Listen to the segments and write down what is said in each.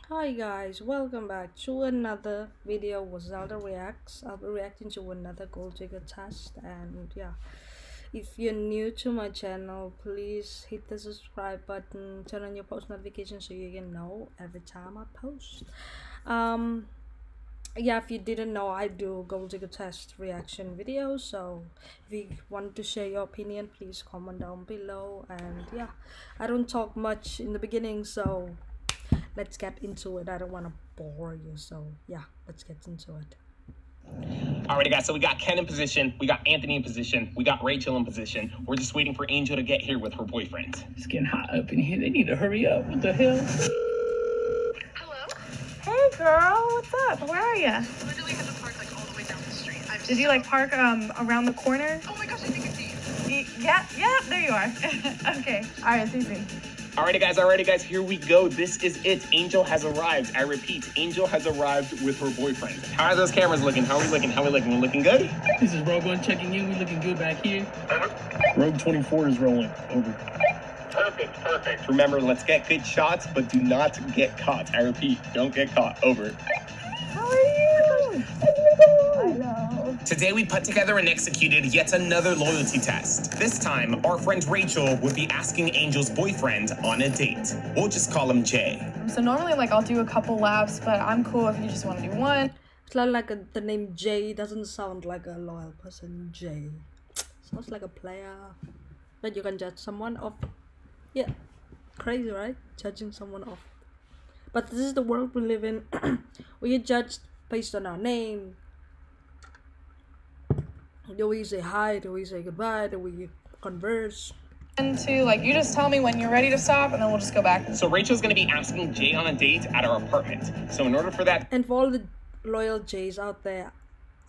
Hi guys, welcome back to another video with Zelda Reacts. I'll be reacting to another Gold Digger test, and yeah, if you're new to my channel, please hit the subscribe button, turn on your post notifications so you can know every time I post. Yeah, if you didn't know, I do Gold Digger test reaction videos, so if you want to share your opinion, please comment down below. And yeah, I don't talk much in the beginning, so let's get into it. I don't want to bore you, so yeah, let's get into it. Alrighty guys, so we got Ken in position, we got Anthony in position, we got Rachel in position. We're just waiting for Angel to get here with her boyfriend. It's getting hot up in here. They need to hurry up. What the hell? Hello? Hey girl, what's up? Where are you? Literally had to park like all the way down the street. Did you like park around the corner? Oh my gosh, I think it's you. Yeah, there you are. Okay, all right, see you soon. Alrighty guys, here we go. This is it. Angel has arrived. I repeat, Angel has arrived with her boyfriend. How are those cameras looking? How are we looking? We're looking good? This is Rogue One checking in. We looking good back here. Rogue 24 is rolling. Over. Perfect. Remember, let's get good shots, but do not get caught. I repeat, don't get caught. Over. How are you? I know. Today we put together and executed yet another loyalty test. This time, our friend Rachel would be asking Angel's boyfriend on a date. We'll just call him Jay. So normally I'll do a couple laps, but I'm cool if you just want to do one. It's not like the name Jay doesn't sound like a loyal person. Jay sounds like a player that you can judge someone off. Yeah, crazy, right? Judging someone off. But this is the world we live in. We get judged based on our name. Do we say hi? Do we say goodbye? Do we converse? And to you just tell me when you're ready to stop, and then we'll just go back. So Rachel's gonna be asking Jay on a date at our apartment. So in order for that, And for all the loyal Jays out there,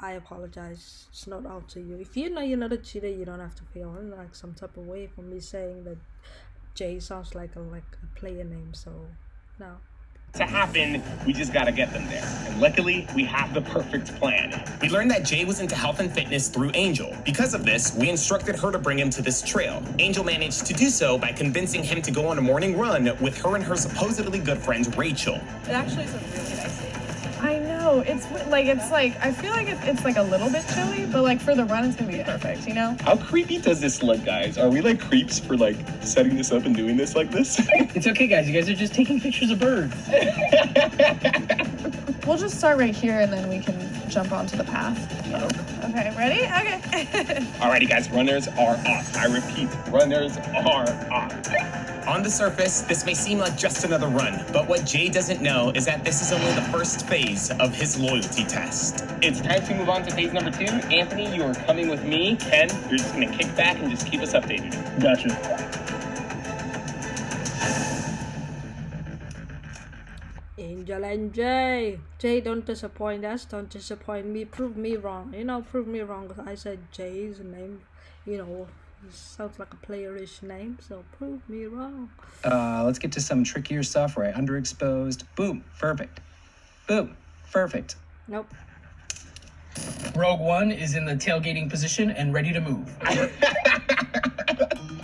I apologize. It's not out to you. If you know you're not a cheater, you don't have to feel in like some type of way for me saying that Jay sounds like a player name. So no. to happen, we just gotta get them there. And luckily, we have the perfect plan. We learned that Jay was into health and fitness through Angel. Because of this, we instructed her to bring him to this trail. Angel managed to do so by convincing him to go on a morning run with her and her supposedly good friend, Rachel. It actually is a really nice day. I know. I feel like it's a little bit chilly, but for the run, it's gonna be perfect, you know? How creepy does this look, guys? Are we like creeps for setting this up and doing this like this? It's okay, guys. You guys are just taking pictures of birds. We'll just start right here, and then we can jump onto the path. Okay, ready? Okay. Alrighty, guys, runners are off. I repeat, runners are off. On the surface, this may seem like just another run, but what Jay doesn't know is that this is only the first phase of his loyalty test. It's time to move on to phase number 2. Anthony, you are coming with me. Ken, you're just gonna kick back and just keep us updated. Gotcha. Angel and Jay. Jay, don't disappoint us. Don't disappoint me. Prove me wrong. Prove me wrong. Because I said Jay's name, it sounds like a playerish name. So prove me wrong. Let's get to some trickier stuff, right? Underexposed. Boom. Perfect. Boom. Perfect. Nope. Rogue One is in the tailgating position and ready to move.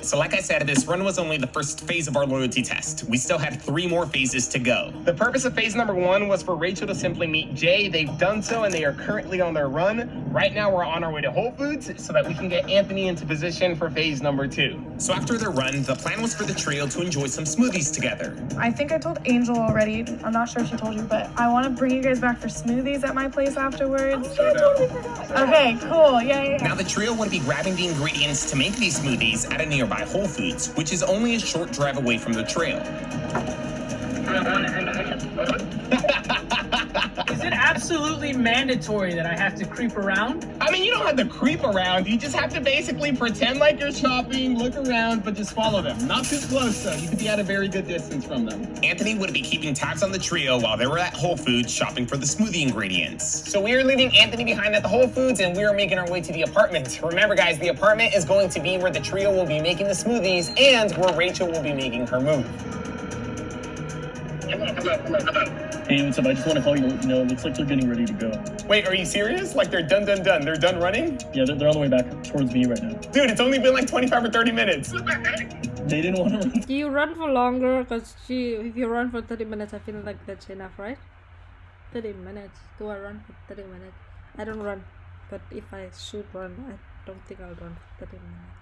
So like I said, this run was only the first phase of our loyalty test. We still had 3 more phases to go. The purpose of phase number 1 was for Rachel to simply meet Jay. They've done so, and they are currently on their run. Right now, we're on our way to Whole Foods so that we can get Anthony into position for phase number 2. So after their run, the plan was for the trio to enjoy some smoothies together. I think I told Angel already. I'm not sure if she told you, but I want to bring you guys back for smoothies at my place afterwards. Okay, cool. Yeah. Now the trio would be grabbing the ingredients to make these smoothies at a nearby Whole Foods, which is only a short drive away from the trail. Is it absolutely mandatory that I have to creep around? I mean, you don't have to creep around. You just have to basically pretend like you're shopping, look around, but just follow them. Not too close, though. You could be at a very good distance from them. Anthony would be keeping tabs on the trio while they were at Whole Foods shopping for the smoothie ingredients. So we are leaving Anthony behind at the Whole Foods, and we are making our way to the apartment. Remember, guys, the apartment is going to be where the trio will be making the smoothies and where Rachel will be making her move. Hey, what's up? I just want to call you. It looks like they're getting ready to go. Wait, are you serious? Like they're done? They're done running? Yeah, they're on the way back towards me right now. Dude, it's only been like 25 or 30 minutes. They didn't want to run. Do you run for longer? Because if you run for 30 minutes, I feel like that's enough, right? 30 minutes. Do I run for 30 minutes? I don't run. But if I should run, I don't think I'll run for 30 minutes.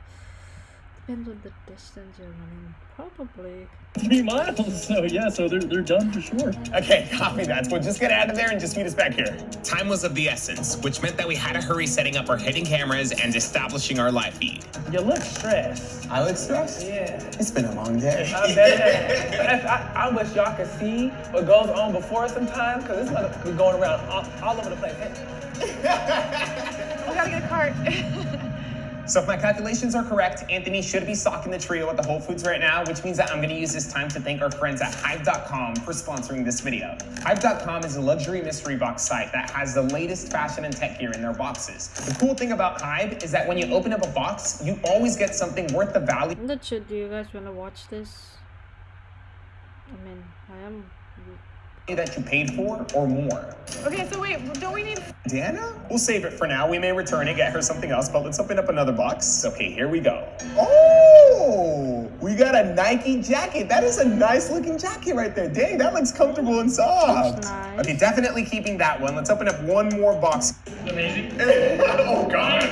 Depends on the distance you're running. Probably. 3 miles, so yeah, so they're done for sure. Okay, copy that. So we'll just get out of there and just meet us back here. Time was of the essence, which meant that we had to hurry setting up our hidden cameras and establishing our live feed. You look stressed. I look stressed? Yeah. It's been a long day. I bet. I wish y'all could see what goes on before sometimes, because this motherfucker be going around all over the place. We gotta get a cart. So if my calculations are correct, Anthony should be stocking the trio at the Whole Foods right now, which means that I'm gonna use this time to thank our friends at Hive.com for sponsoring this video. Hive.com is a luxury mystery box site that has the latest fashion and tech gear in their boxes. The cool thing about Hive is that when you open up a box, you always get something worth the value. I'm not sure, do you guys wanna watch this? I mean, I am... that you paid for or more. Okay, so wait, don't we need... Diana? We'll save it for now. We may return and get her something else, but let's open up another box. Okay, here we go. Oh, we got a Nike jacket. That is a nice looking jacket right there. Dang, that looks comfortable and soft. Nice. Okay, definitely keeping that one. Let's open up one more box. Amazing. Oh, God.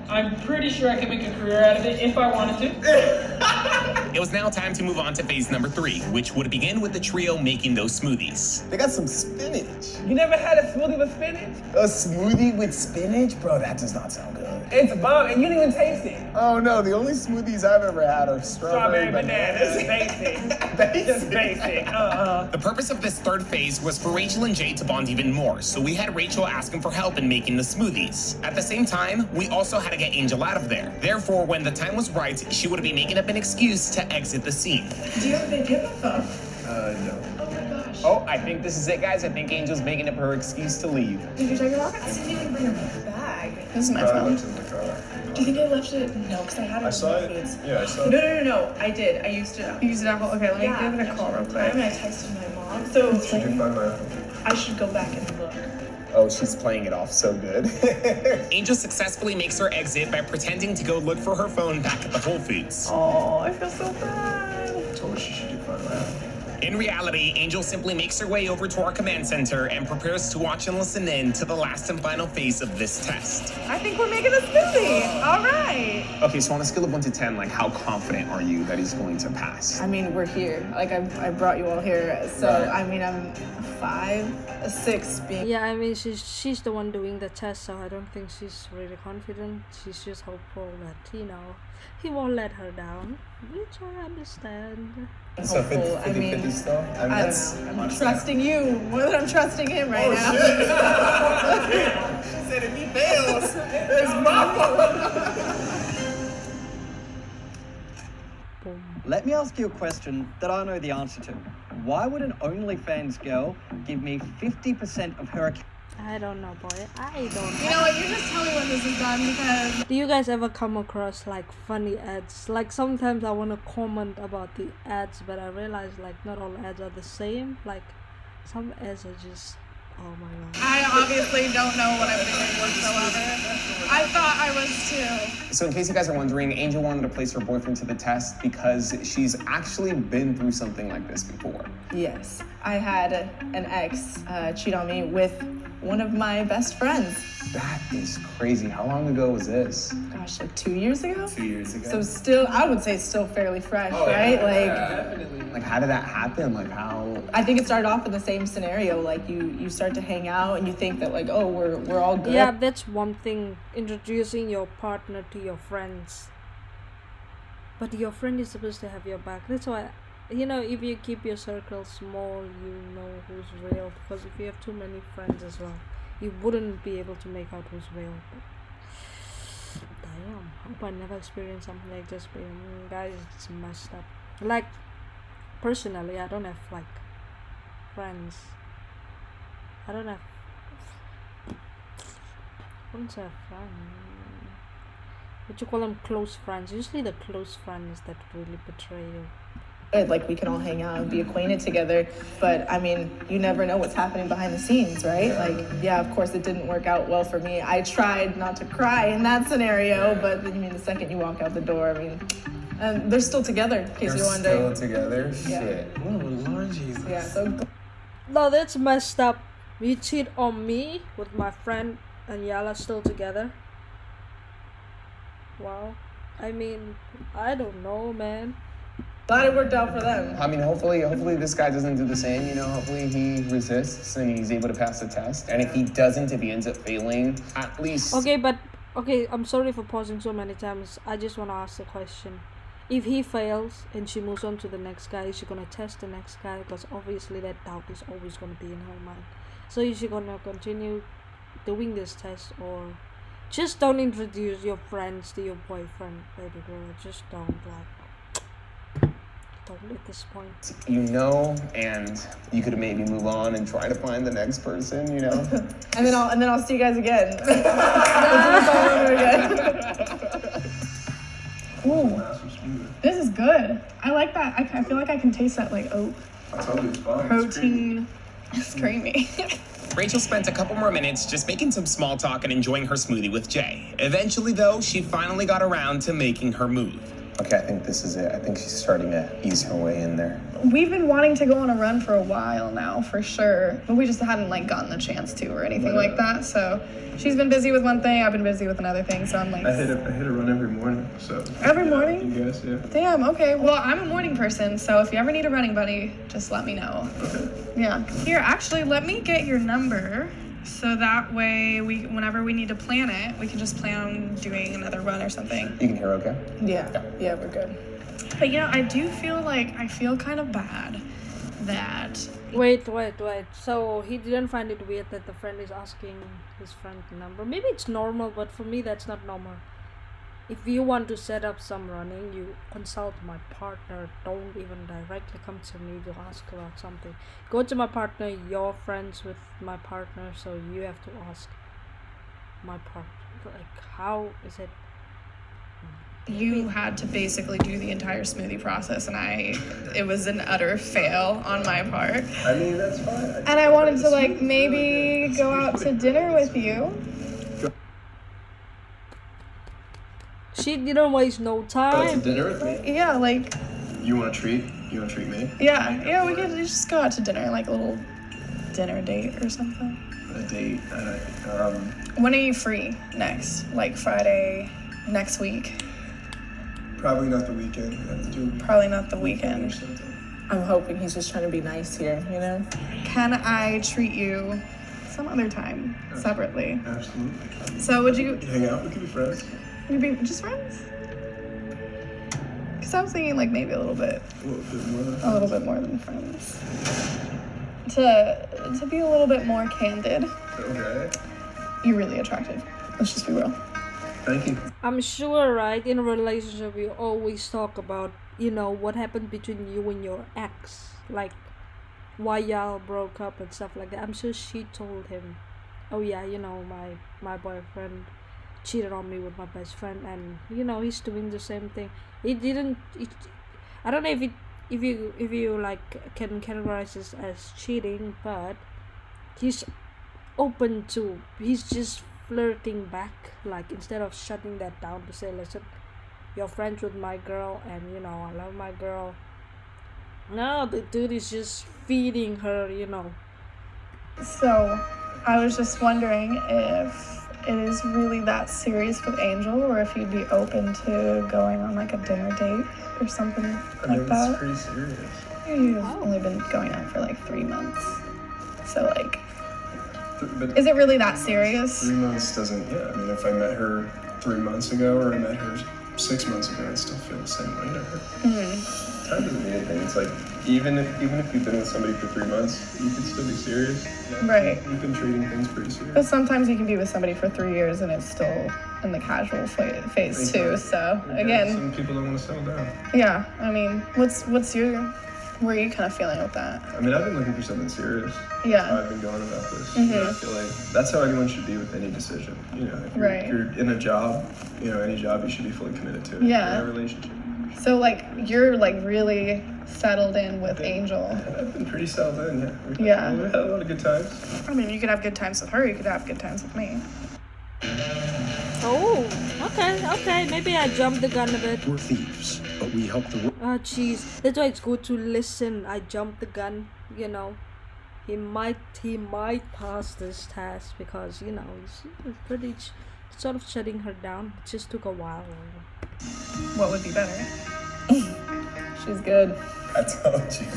I'm pretty sure I could make a career out of it if I wanted to. It was now time to move on to phase number 3, which would begin with the trio making those smoothies. They got some spinach. You never had a smoothie with spinach? A smoothie with spinach? Bro, that does not sound good. It's bomb, and you didn't even taste it. Oh no, the only smoothies I've ever had are strawberry bananas. Basic. Just basic. The purpose of this third phase was for Rachel and Jay to bond even more, so we had Rachel ask him for help in making the smoothies. At the same time, we also had to get Angel out of there. Therefore, when the time was right, she would be making up an excuse to exit the scene. Do you have a big gift phone? No. Oh my gosh. Oh, I think this is it, guys. I think Angel's making up her excuse to leave. Did you check your locker? I didn't even bring a bag. This is my phone. Do you think I left it? No, because I had it. I saw it. Yeah, I saw it. No. I did. I used it up. You used it up? Okay, let me give it a call real I quick. mean, I texted my mom. So Did you find my iPhone? I should go back and look. Oh, she's playing it off so good. Angel successfully makes her exit by pretending to go look for her phone back at the Whole Foods. Oh, I feel so bad. I told her she should find my iPhone. In reality, Angel simply makes her way over to our command center and prepares to watch and listen in to the last and final phase of this test. I think we're making a smoothie. All right. Okay, so on a scale of 1 to 10, like how confident are you that he's going to pass? I mean, we're here. Like, I brought you all here. So, Right. I mean, I'm 5, a 6 being... Yeah, I mean, she's the one doing the test, so I don't think she's really confident. She's just hopeful that, he won't let her down, which I understand. So hopeful. 50-50 still? I don't know. I'm trusting you more than I'm trusting him right now. She said if he fails, it's my fault. Let me ask you a question that I know the answer to. Why would an OnlyFans girl give me 50% of her account? I don't know, boy. I don't know. You know what? You just tell me when this is done because... Do you guys ever come across like funny ads? Like sometimes I want to comment about the ads, but I realize like not all ads are the same. Like some ads are just, oh my god. I obviously don't know what I'm doing whatsoever. I thought I was too. So in case you guys are wondering, Angel wanted to place her boyfriend to the test because she's actually been through something like this before. Yes. I had an ex cheat on me with one of my best friends. That is crazy. How long ago was this? Gosh, like 2 years ago? 2 years ago. So still, I would say still fairly fresh, right? Definitely. Like, how did that happen? Like, how? I think it started off in the same scenario. Like, you start to hang out and you think that, like, oh, we're all good. Yeah, that's one thing. Introducing your partner to your friends. But your friend is supposed to have your back. That's why, you know, if you keep your circle small, you know who's real. Because if you have too many friends as well, you wouldn't be able to make out who's real. But, damn, hope I never experienced something like this. But guys, it's messed up. Like, personally, I don't have like friends. I don't have. I wouldn't say a friend. What you call them, close friends. Usually the close friends that really betray you. Like, we can all hang out and be acquainted together. But, I mean, you never know what's happening behind the scenes, right? Like, yeah, of course, it didn't work out well for me. I tried not to cry in that scenario, but, I mean, the second you walk out the door, I mean, and they're still together, in case you wonder. Still together? Yeah. Shit. Oh, Lord Jesus. Yeah, so... No, that's messed up. You cheat on me with my friend and y'all are still together. Wow. I mean, I don't know, man. Glad it worked out for them. I mean, hopefully this guy doesn't do the same, you know? Hopefully he resists and he's able to pass the test. And if he doesn't, if he ends up failing, at least... Okay, I'm sorry for pausing so many times. I just want to ask a question. If he fails and she moves on to the next guy, is she going to test the next guy? Because obviously that doubt is always going to be in her mind. So is she going to continue doing this test, or just don't introduce your friends to your boyfriend, baby girl? Just don't, don't at this point. You know, and you could maybe move on and try to find the next person, you know? and then I'll see you guys again. We'll do this all over again. Ooh, this is good. I like that. I feel like I can taste that, like, oat. I told you it's fine. Protein. It's creamy. Rachel spent a couple more minutes just making some small talk and enjoying her smoothie with Jay. Eventually, though, she finally got around to making her move. Okay, I think this is it. I think she's starting to ease her way in there. We've been wanting to go on a run for a while now, for sure. But we just hadn't, like, gotten the chance to or anything like that. So she's been busy with one thing, I've been busy with another thing. So I'm like... I hit a run every morning, so... Every morning? You guys, yeah. Damn, okay. Well, I'm a morning person, so if you ever need a running buddy, just let me know. Okay. Yeah. Here, actually, let me get your number. So that way, whenever we need to plan it, we can just plan on doing another run or something. You can hear okay? Yeah, we're good. But you know, I do feel like I feel kind of bad that... Wait. So he didn't find it weird that the friend is asking his friend the number? Maybe it's normal, but for me that's not normal. If you want to set up some running, you consult my partner. Don't even directly come to me to ask about something. Go to my partner. You're friends with my partner, so you have to ask my partner. Like, how is it? You had to basically do the entire smoothie process, and it was an utter fail on my part. I mean, that's fine. And I wanted to, like, maybe go out to dinner with you. She didn't waste no time. Go out to dinner with me? Yeah, like... You want a treat? You want to treat me? Yeah, we could just go out to dinner, like a little dinner date or something. A date? When are you free next? Like Friday next week? Probably not the weekend. Probably not the weekend. I'm hoping he's just trying to be nice here, you know? Can I treat you some other time, separately? Absolutely. So would you... Hang out? We could be friends. You'd be just friends? Because I was thinking, like, maybe a little bit more than friends. To be a little bit more candid. Okay. You're really attractive. Let's just be real. Thank you. I'm sure, right, in a relationship you always talk about, you know, what happened between you and your ex, like why y'all broke up and stuff like that. I'm sure she told him, oh yeah, you know, my boyfriend cheated on me with my best friend, and you know, he's doing the same thing. I don't know if you like can categorize this as cheating, but he's just flirting back, like instead of shutting that down to say, listen, you're friends with my girl and you know I love my girl. No, the dude is just feeding her, you know. So I was just wondering if it is really that serious with Angel, or if you'd be open to going on like a dinner date or something like that. It's pretty serious. You've only been going out for like 3 months, so like, is it really that serious? 3 months doesn't, I mean, if I met her 3 months ago or I met her 6 months ago, I'd still feel the same way to her. Mm-hmm. Time doesn't mean anything. It's like, even if you've been with somebody for 3 months, you could still be serious. Right. You've been treating things pretty serious. But sometimes you can be with somebody for 3 years and it's still in the casual phase too, so again. Some people don't want to settle down. Yeah, I mean, where are you kind of feeling with that? I mean, I've been looking for something serious. Yeah. That's how I've been going about this. Mm-hmm. You know, I feel like that's how anyone should be with any decision. You know, if you're in a job, you know, any job you should be fully committed to. Yeah. In a relationship, you So like you're like really settled in with Angel. I've been pretty settled in, yeah. Yeah. We've had a lot of good times. I mean, you could have good times with her. You could have good times with me. Oh, okay. Maybe I jumped the gun a bit. We're thieves, but we help the... Ah, jeez. That's why it's good to listen. I jumped the gun, you know. He might pass this test because, you know, he's pretty sort of shutting her down. It just took a while. What would be better? She's good. I told you.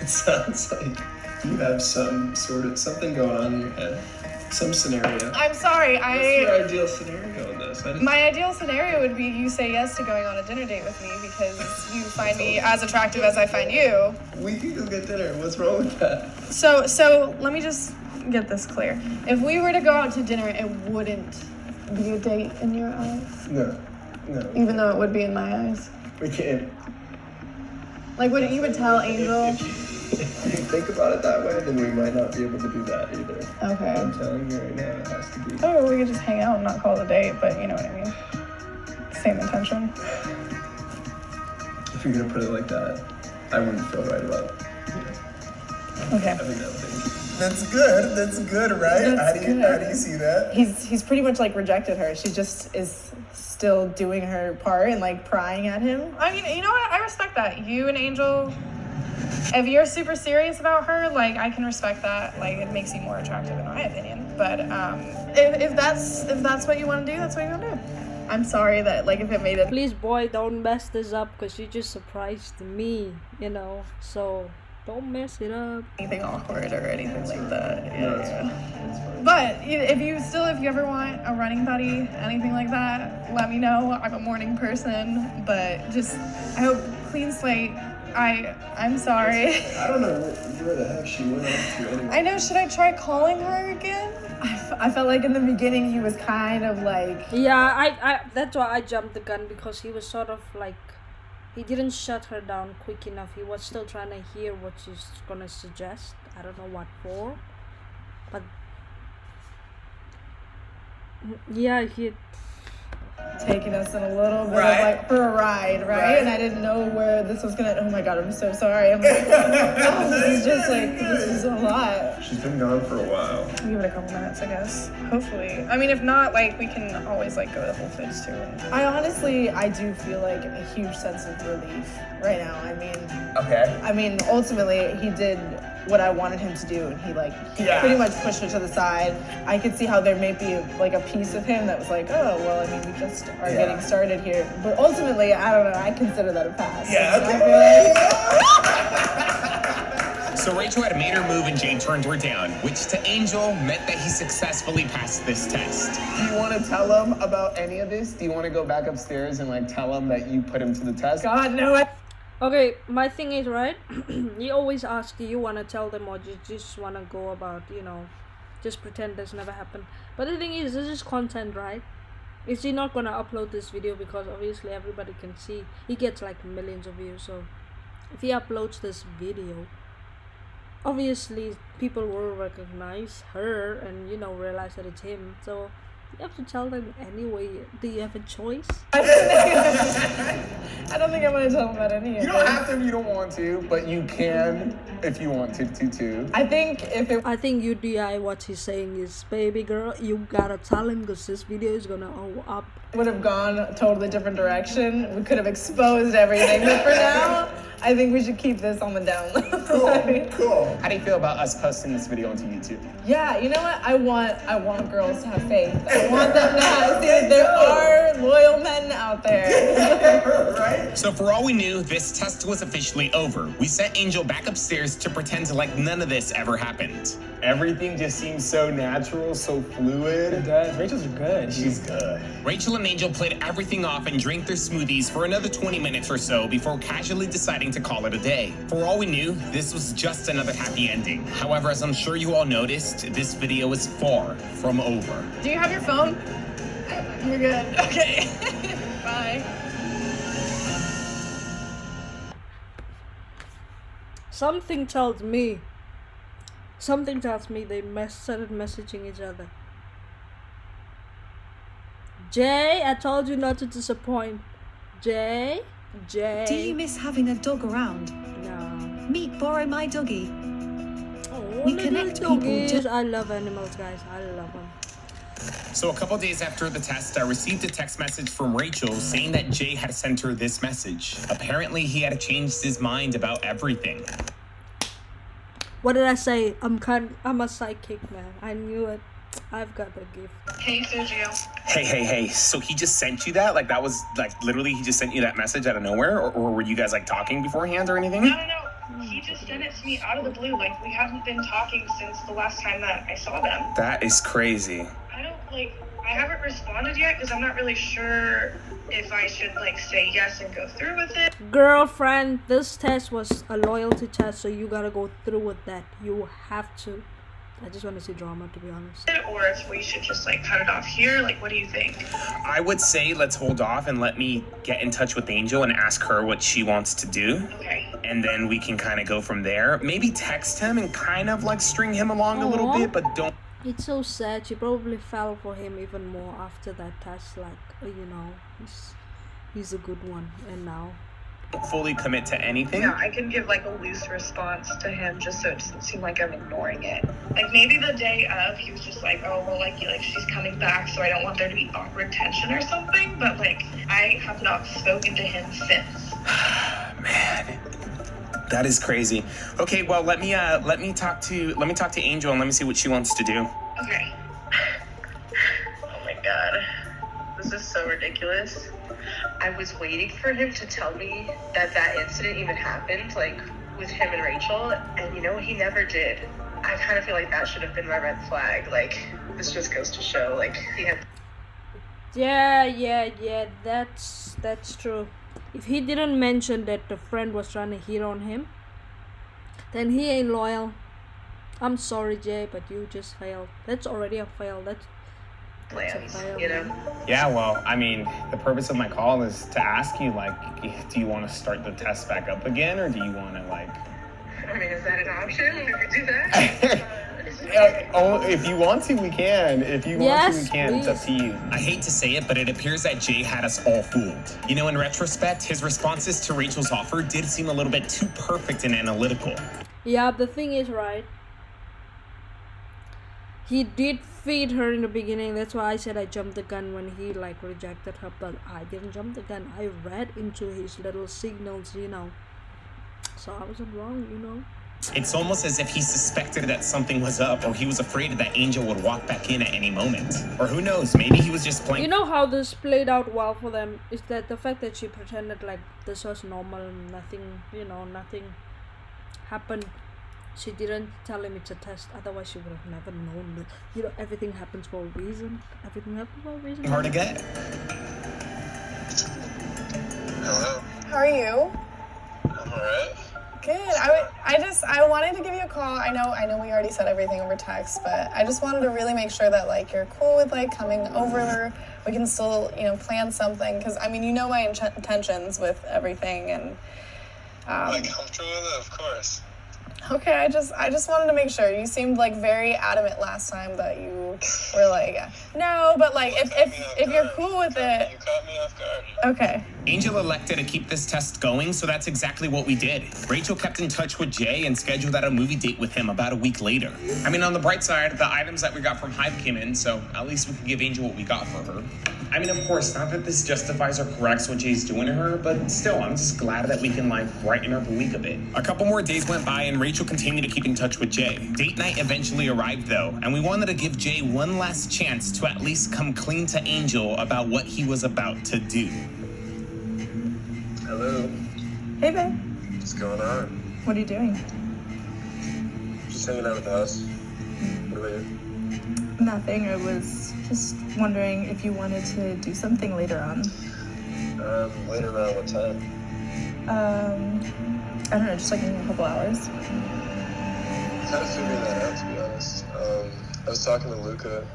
It sounds like you have some sort of something going on in your head. Some scenario. I'm sorry, What's your ideal scenario in this? My ideal scenario would be you say yes to going on a dinner date with me because you find me as attractive as I find you. We can go get dinner. What's wrong with that? So let me just get this clear. If we were to go out to dinner, it wouldn't be a date in your eyes? No. Even though it would be in my eyes? We can't. Like, you would tell Angel? If you think about it that way, then we might not be able to do that either. Okay. I'm telling you right now, it has to be. Oh, we could just hang out and not call it a date, but you know what I mean. Same intention. If you're gonna put it like that, I wouldn't feel right about it. Okay. Having that thing. That's good, right? How do you see that? He's pretty much like rejected her. She just is still doing her part and like prying at him. I mean, you know what? I respect that. You and Angel, if you're super serious about her, like I can respect that. Like it makes you more attractive in my opinion. But if that's what you want to do, that's what you want to do. I'm sorry that like if it made it. Please, boy, don't mess this up because you just surprised me, you know. So don't mess it up. Anything awkward or anything like that. Yeah. But if you ever want a running buddy, anything like that, let me know. I'm a morning person, but just I hope clean slate. I'm sorry. I don't know where the heck she went off to anyway. I know. Should I try calling her again? I felt like in the beginning he was kind of like. Yeah, I that's why I jumped the gun because he was sort of like. He didn't shut her down quick enough. He was still trying to hear what she's gonna suggest. I don't know what for. But yeah, he taking us in a little bit of like for a ride, right? And I didn't know where this was gonna. Oh my god, I'm so sorry. I'm like, oh, this is just like this is a lot. She's been gone for a while. Give it a couple minutes, I guess. Hopefully. I mean, if not, like we can always like go to Whole Foods too. I do feel like a huge sense of relief right now. I mean, ultimately he did what I wanted him to do, and he pretty much pushed her to the side. I could see how there may be like a piece of him that was like, oh well, I mean, we just are getting started here. But ultimately, I don't know. I consider that a pass. So Rachel had made her move and Jay turned her down, which to Angel meant that he successfully passed this test. Do you want to tell him about any of this? Do you want to go back upstairs and like tell him that you put him to the test? God, no. Okay, my thing is, right, you always ask, do you want to tell them or you just want to go about, you know, just pretend this never happened. But the thing is, this is content, right? Is he not going to upload this video because obviously everybody can see. He gets like millions of views, so if he uploads this video, obviously people will recognize her and, you know, realize that it's him. So you have to tell them anyway. Do you have a choice? I don't think I'm gonna tell them about any of it. You don't have to if you don't want to, but you can if you want to too. I think UDI what he's saying is, baby girl, you gotta tell him because this video is gonna go up. Would have gone a totally different direction. We could have exposed everything, but for now, I think we should keep this on the down low. Cool. How do you feel about us posting this video onto YouTube? Yeah, you know what? I want girls to have faith. I want them to see that there are loyal men out there. Right? So for all we knew, this test was officially over. We sent Angel back upstairs to pretend like none of this ever happened. Everything just seems so natural, so fluid. It does. Rachel's good. She's good. Rachel and Angel played everything off and drank their smoothies for another 20 minutes or so before casually deciding to call it a day. For all we knew, this was just another happy ending. However, as I'm sure you all noticed, this video is far from over. Do you have your phone? You're good. Okay. Bye. Something tells me they started messaging each other. Jay, I told you not to disappoint. Jay? Jay. Do you miss having a dog around? No. Meet Borrow My Doggy. Oh, We little connect people doggies. I love animals, guys. I love them. So a couple days after the test, I received a text message from Rachel saying that Jay had sent her this message. Apparently, he had changed his mind about everything. What did I say? I'm a psychic, man. I knew it. I've got the gift. Hey, Sergio. Hey. So he just sent you that? Like, that was, like, literally he just sent you that message out of nowhere? Or were you guys, like, talking beforehand or anything? No. He just sent it to me out of the blue. Like, we haven't been talking since the last time that I saw them. That is crazy. I haven't responded yet because I'm not really sure if I should, like, say yes and go through with it. Girlfriend, this test was a loyalty test, so you gotta go through with that. You have to. I just want to see drama, to be honest. Or if we should just, like, cut it off here. Like, what do you think? I would say let's hold off and let me get in touch with Angel and ask her what she wants to do. Okay. And then we can kind of go from there. Maybe text him and kind of, like, string him along a little bit, but don't... It's so sad. She probably fell for him even more after that test. Like, you know, he's a good one. And now... fully commit to anything. Yeah, I can give, like, a loose response to him just so it doesn't seem like I'm ignoring it. Like, maybe the day of, he was just like, oh, well, like, she's coming back, so I don't want there to be awkward tension or something. But, like, I have not spoken to him since. Man, that is crazy. Okay, well, let me talk to Angel and let me see what she wants to do. Okay. Oh my god. This is so ridiculous. I was waiting for him to tell me that incident even happened, like, with him and Rachel, and, you know, he never did. I kind of feel like that should have been my red flag. Like, this just goes to show, like, he had... Yeah, that's true. If he didn't mention that the friend was trying to hit on him, then he ain't loyal. I'm sorry, Jay, but you just failed. That's already a fail. That's plans, you know? Yeah, well, I mean, the purpose of my call is to ask you, like, do you want to start the test back up again, or do you want to, like... I mean, is that an option? We could do that? Oh, if you want to, we can. If you want to, we can. Please. It's up to you. I hate to say it, but it appears that Jay had us all fooled. You know, in retrospect, his responses to Rachel's offer did seem a little bit too perfect and analytical. Yeah, the thing is, right, he did feed her in the beginning. That's why I said I jumped the gun when he, like, rejected her, but I didn't jump the gun. I read into his little signals, you know, so I wasn't wrong, you know. It's almost as if he suspected that something was up, or he was afraid that Angel would walk back in at any moment. Or who knows, maybe he was just playing... You know how this played out well for them is that the fact that she pretended like this was normal, nothing, you know, nothing happened. She didn't tell him it's a test, otherwise she would have never known that, you know, everything happens for a reason. Everything happens for a reason. Hard to get. Hello. How are you? I'm alright. Good. I wanted to give you a call. I know we already said everything over text, but I just wanted to really make sure that, like, you're cool with, like, coming over. We can still, you know, plan something, because, I mean, you know my intentions with everything, and I'm comfortable with it, of course. Okay, I just wanted to make sure. You seemed, like, very adamant last time that you were like, no, but, like, if you're cool with it. You caught me off guard. Okay. Angel elected to keep this test going, so that's exactly what we did. Rachel kept in touch with Jay and scheduled out a movie date with him about a week later. I mean, on the bright side, the items that we got from Hive came in, so at least we can give Angel what we got for her. I mean, of course, not that this justifies or corrects what Jay's doing to her, but still, I'm just glad that we can, like, brighten up the week a bit. A couple more days went by, and Rachel continued to keep in touch with Jay. Date night eventually arrived, though, and we wanted to give Jay one last chance to at least come clean to Angel about what he was about to do. Hello. Hey, babe. What's going on? What are you doing? Just hanging out with the house. What about you? Nothing. I was just wondering if you wanted to do something later on. Later around what time? I don't know, just like in a couple hours. Kind of figuring that out, to be honest. I was talking to Luca.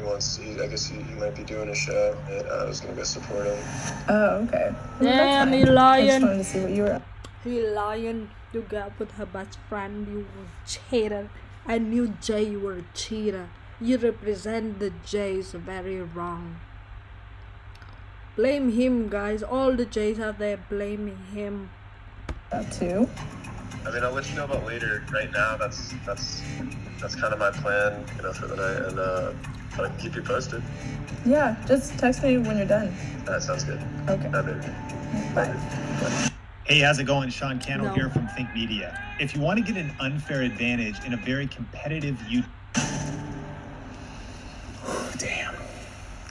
I guess he might be doing a show, and I was gonna go support him. Oh, okay. Damn, he I just lying. wanted to see what you were. He lying. You got with her best friend. You were a cheater. I knew Jay, you were a cheater. You represent the Jays very wrong. Blame him, guys. All the Jays out there blaming him. That too. I mean, I'll let you know about later. Right now, that's kind of my plan, you know, for the night, and I can keep you posted. Yeah, just text me when you're done. That sounds good. Okay. Bye. Hey, how's it going? Sean Cannell No. here from Think Media. If you want to get an unfair advantage in a very competitive Damn.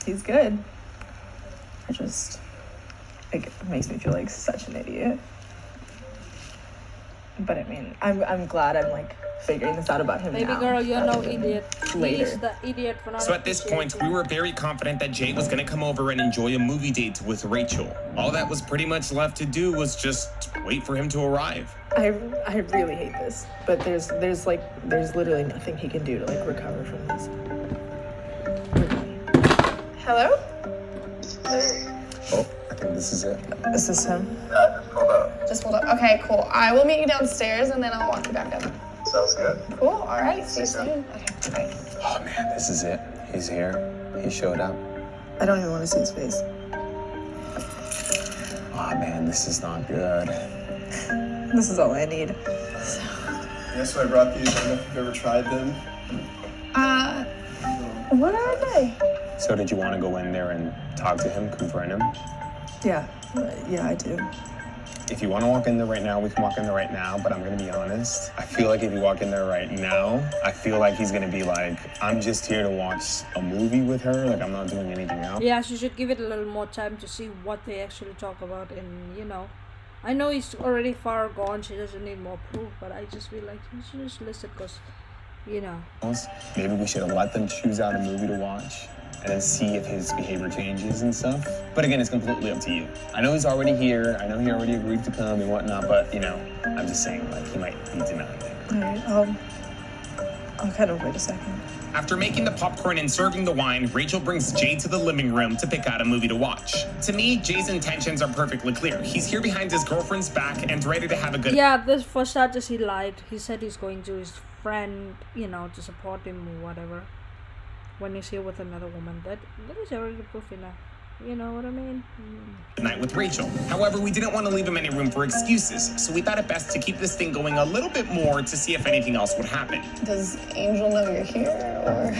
He's good. It makes me feel like such an idiot. But I mean, I'm glad I'm like figuring this out about him Baby now. girl, you're no idiot. Later. He's the idiot for not So at this point, we were very confident that Jay was going to come over and enjoy a movie date with Rachel. All that was pretty much left to do was just wait for him to arrive. I really hate this, but there's literally nothing he can do to like recover from this. Hello? Oh, I think this is it. Is this him? Hold up. Just hold up. Okay, cool. I will meet you downstairs and then I'll walk you back up. Sounds good. Cool. All right. See you soon. Okay. Bye. Oh man, this is it. He's here. He showed up. I don't even want to see his face. Oh man, this is not good. This is all I need. Yes, so I brought these. I don't know if you've ever tried them. What are they? So did you want to go in there and talk to him, confront him? Yeah, I do. If you want to walk in there right now, we can walk in there right now, but I'm going to be honest. I feel like if you walk in there right now, I feel like he's going to be like, I'm just here to watch a movie with her. Like, I'm not doing anything else. Yeah, she should give it a little more time to see what they actually talk about. And, you know, I know he's already far gone. She doesn't need more proof. But I just feel like he should just listen because, you know. Maybe we should have let them choose out a movie to watch and then see if his behavior changes and stuff. But again, it's completely up to you. I know he's already here. I know he already agreed to come and whatnot, but, you know, I'm just saying, like, he might be denying it. All right, I'll kind of wait a second. After making the popcorn and serving the wine, Rachel brings Jay to the living room to pick out a movie to watch. To me, Jay's intentions are perfectly clear. He's here behind his girlfriend's back and ready to have a good... Yeah, this for starters, he lied. He said he's going to his friend, you know, to support him or whatever. When he's here with another woman, that is already proof enough. You know what I mean? night with Rachel. However, we didn't want to leave him any room for excuses, so we thought it best to keep this thing going a little bit more to see if anything else would happen. Does Angel know you're here, or?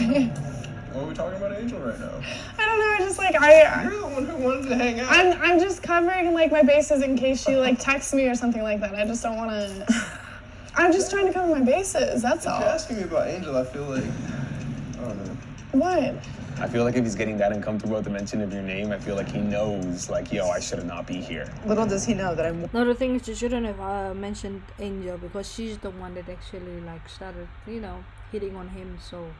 What are we talking about Angel right now? I don't know. Just like You're the one who wanted to hang out. I'm just covering like my bases in case she like texts me or something like that. I just don't want to. I'm just trying to cover my bases. That's all. If you're asking me about Angel, I feel like I don't know. What? I feel like if he's getting that uncomfortable with the mention of your name, I feel like he knows, like, yo, I should not be here. Little does he know that I'm... No, the thing is, you shouldn't have mentioned Angel because she's the one that actually, like, started, you know, hitting on him, so...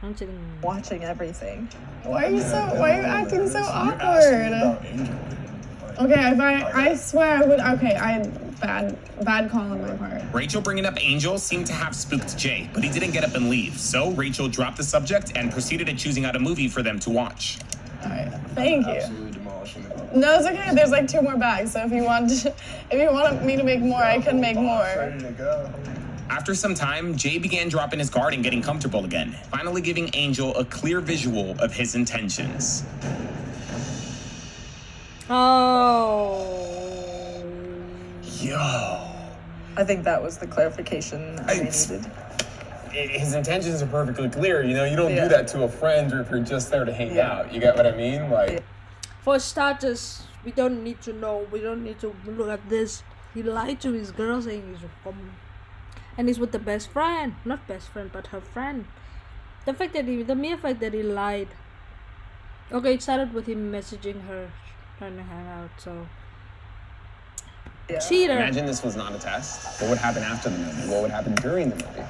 I'm sitting... watching everything. Why are you acting so awkward? Okay, I swear I would. Okay, bad call on my part. Rachel bringing up Angel seemed to have spooked Jay, but he didn't get up and leave. So Rachel dropped the subject and proceeded to choosing out a movie for them to watch. All right, thank you. Absolutely demolishing the No, it's okay. There's like 2 more bags, so if you want me to make more, I can make more. Ready to go. After some time, Jay began dropping his guard and getting comfortable again, finally giving Angel a clear visual of his intentions. Oh. Yo. I think that was the clarification I needed. His intentions are perfectly clear. You know, you don't do that to a friend or if you're just there to hang out. You get what I mean? Like, For starters, we don't need to know. We don't need to look at this. He lied to his girl saying he's from... And he's with the best friend. Not best friend, but her friend. The mere fact that he lied. Okay, it started with him messaging her, trying to hang out, so... Yeah. Cheater. imagine this was not a test. What would happen after the movie? What would happen during the movie?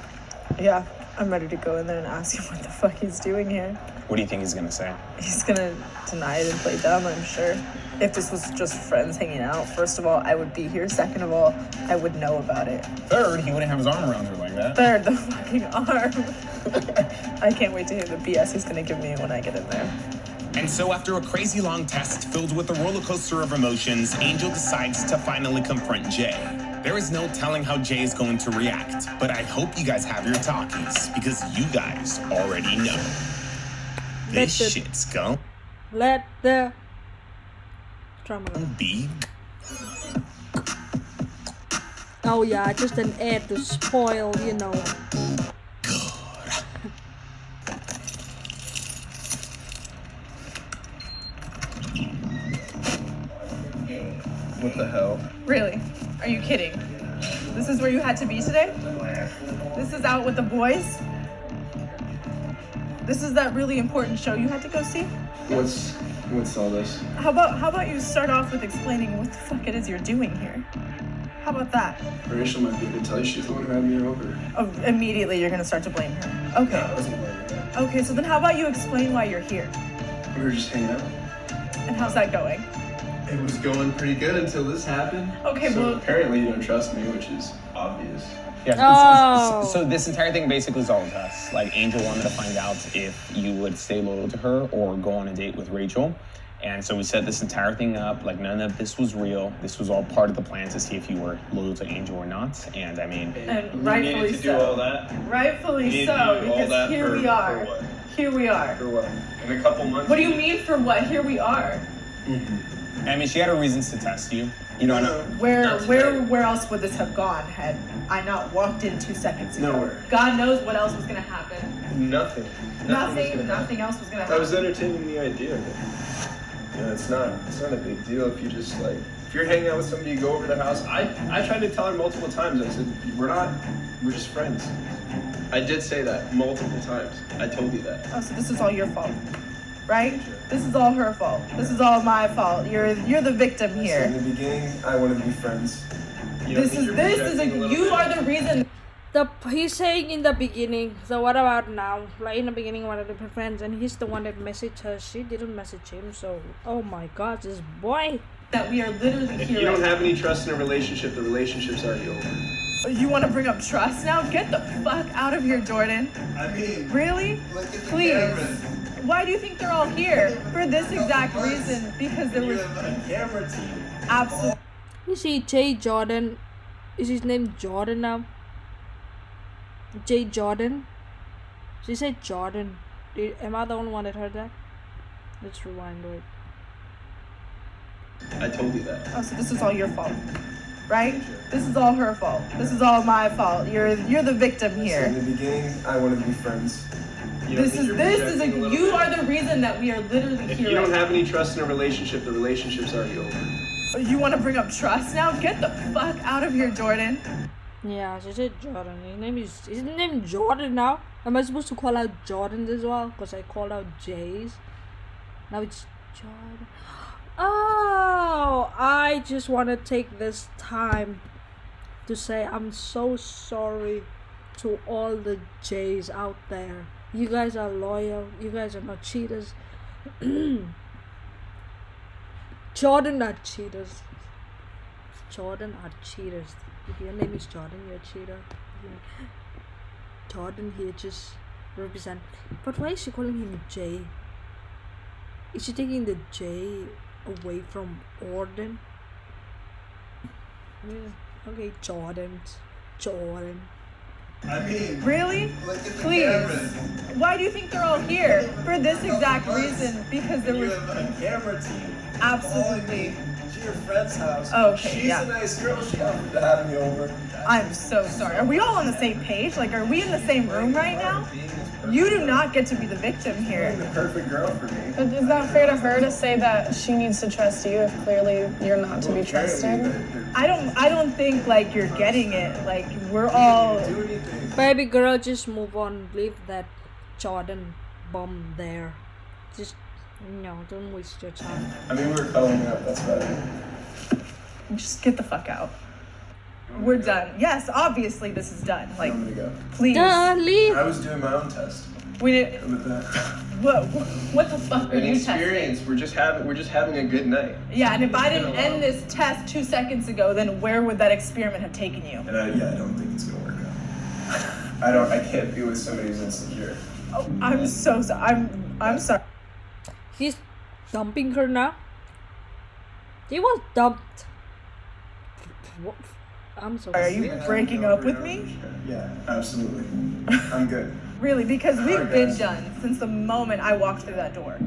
Yeah, I'm ready to go in there and ask him what the fuck he's doing here. What do you think he's gonna say? He's gonna deny it and play dumb, I'm sure. If this was just friends hanging out, first of all, I would be here. Second of all, I would know about it. Third, he wouldn't have his arm around her like that. Third, the fucking arm. I can't wait to hear the BS he's gonna give me when I get in there. And so after a crazy long test filled with a roller coaster of emotions, Angel decides to finally confront Jay. There is no telling how Jay is going to react, but I hope you guys have your talkies, because you guys already know. This shit's going. Let the Drama. Big. Oh yeah, just an ad to spoil, you know. What the hell? Really? Are you kidding? This is where you had to be today? This is out with the boys? This is that really important show you had to go see? What's all this? How about you start off with explaining what the fuck it is you're doing here? How about that? Rachel might be able to tell you. She's the one who had me over. Oh, immediately you're gonna start to blame her. Okay. No, I wasn't blaming her. Okay, so then how about you explain why you're here? We were just hanging out. And how's that going? It was going pretty good until this happened. Okay, so well... apparently you don't trust me, which is obvious. Yeah. Oh. So this entire thing basically is all of us. Like Angel wanted to find out if you would stay loyal to her or go on a date with Rachel. And so we set this entire thing up. Like none of this was real. This was all part of the plan to see if you were loyal to Angel or not. And I mean, and rightfully to do all that. Rightfully so, because here we are. For what? Here we are. For what? In a couple months. What do you mean for what? Here we are. I mean, she had her reasons to test you. You know, Where else would this have gone had I not walked in 2 seconds ago? Nowhere. God knows what else was gonna happen. Nothing. Nothing else was gonna happen. I was entertaining the idea of it. You know, it's not a big deal if you just like, if you're hanging out with somebody, you go over to their house. I tried to tell her multiple times. I said, we're just friends. I did say that multiple times. I told you that. Oh, so this is all your fault, right? This is all her fault. This is all my fault. You're the victim here. So in the beginning, I wanted to be friends. You are the reason. He's saying in the beginning, so what about now? Like in the beginning, wanted to be friends, and he's the one that messaged her. She didn't message him, so oh my god, this boy. That we are literally If here. you don't have any trust in a relationship, the relationship's already over. You want to bring up trust now? Get the fuck out of here, Jordan. I mean, really? Please. Why do you think they're all here? For this exact reason. Because there was a camera team. Absolutely. You see, Jay Jordan. Is his name Jordan now? Jay Jordan? She said Jordan. Am I the only one that heard that? Let's rewind it. I told you that. Oh, so this is all your fault, right? This is all her fault. This is all my fault. You're the victim here. So in the beginning, I wanted to be friends. You are the reason that we are literally if here. If you don't have any trust in a relationship, the relationship's already over. You want to bring up trust now? Get the fuck out of here, Jordan. Yeah, she said Jordan. Is his name Jordan now? Am I supposed to call out Jordans as well? Because I called out J's. Now it's Jordan. Oh, I just want to take this time to say I'm so sorry to all the J's out there. You guys are loyal. You guys are not cheaters. Jordan are cheaters. Jordan are cheaters. If your name is Jordan, you're a cheater. Jordan here just represent. But why is she calling him Jay? Is she taking the J away from Orden? Okay, Jordan. I mean, really? Please. Why do you think they're all here? For this exact reason. Because there was a camera team. Absolutely. To your friend's house. Okay, She's a nice girl. She offered to have me over. I'm so sorry. Are we all on the same page? Like, are we in the same room right now? You do not get to be the victim here. You're the perfect girl for me. But is that fair to her to say that she needs to trust you if clearly you're not to be trusted? I don't think like you're getting it. Like we're all. Baby girl, just move on. Leave that Jordan bum there. Just don't waste your time. I mean, we were cuddling up. That's about it. Just get the fuck out. We're done. Yes, obviously this is done. Like, I'm gonna go. Please. Leave. I was doing my own test. We did. What the fuck are you experience. testing? We're just having a good night. Yeah, and if I didn't end this test 2 seconds ago, then where would that experiment have taken you? And I don't think it's gonna work out. I can't be with somebody who's insecure. Oh, I'm so sorry. I'm sorry. He's dumping her now. He was dumped. What? I'm so sorry. Are you breaking up with me? Yeah, absolutely. I'm good. Really, because we've been done since the moment I walked through that door.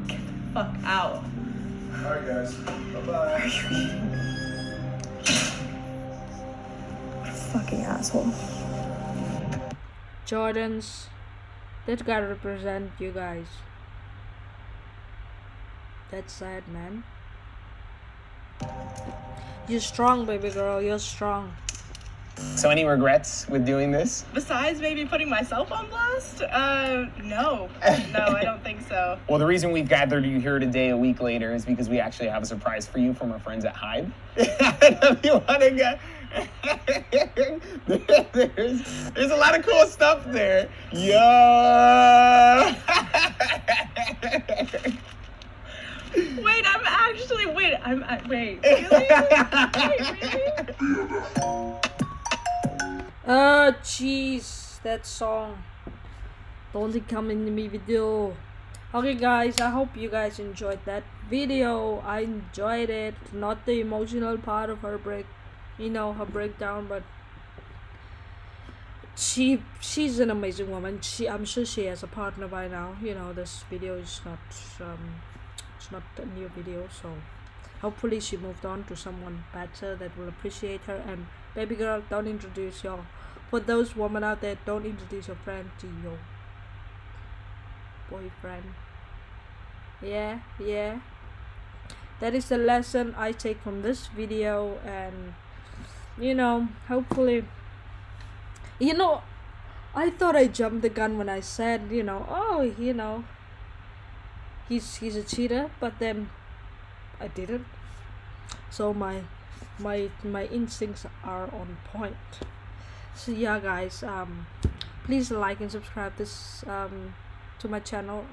Get the fuck out. Alright guys, bye-bye. Fucking asshole. Jordans, that gotta represent you guys. That's sad, man. You're strong, baby girl. You're strong. So any regrets with doing this? Besides maybe putting myself on blast? No. No, I don't think so. Well, the reason we've gathered you here today a week later is because we actually have a surprise for you from our friends at Hybe. If you want to get... there's a lot of cool stuff there. Yo! Wait, wait, really? Oh, jeez, that song. Don't come in the video. Okay, guys, I hope you guys enjoyed that video. I enjoyed it. Not the emotional part of her her breakdown, but she's an amazing woman. I'm sure she has a partner by now. This video is not it's not a new video, so hopefully she moved on to someone better that will appreciate her. And baby girl, don't introduce for those women out there, don't introduce your friend to your boyfriend. Yeah, that is the lesson I take from this video. And hopefully, I thought I jumped the gun when I said, he's a cheater, but then I didn't. So my instincts are on point. So yeah, guys, please like and subscribe this to my channel.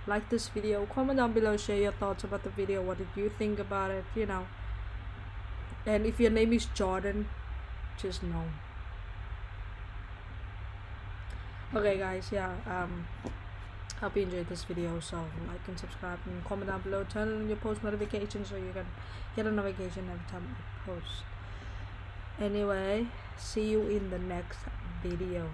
Like this video, comment down below, share your thoughts about the video. What did you think about it? And if your name is Jordan, just know. Okay, guys, yeah, hope you enjoyed this video. So like and subscribe and comment down below, turn on your post notifications so you can get a notification every time I post. Anyway, see you in the next video.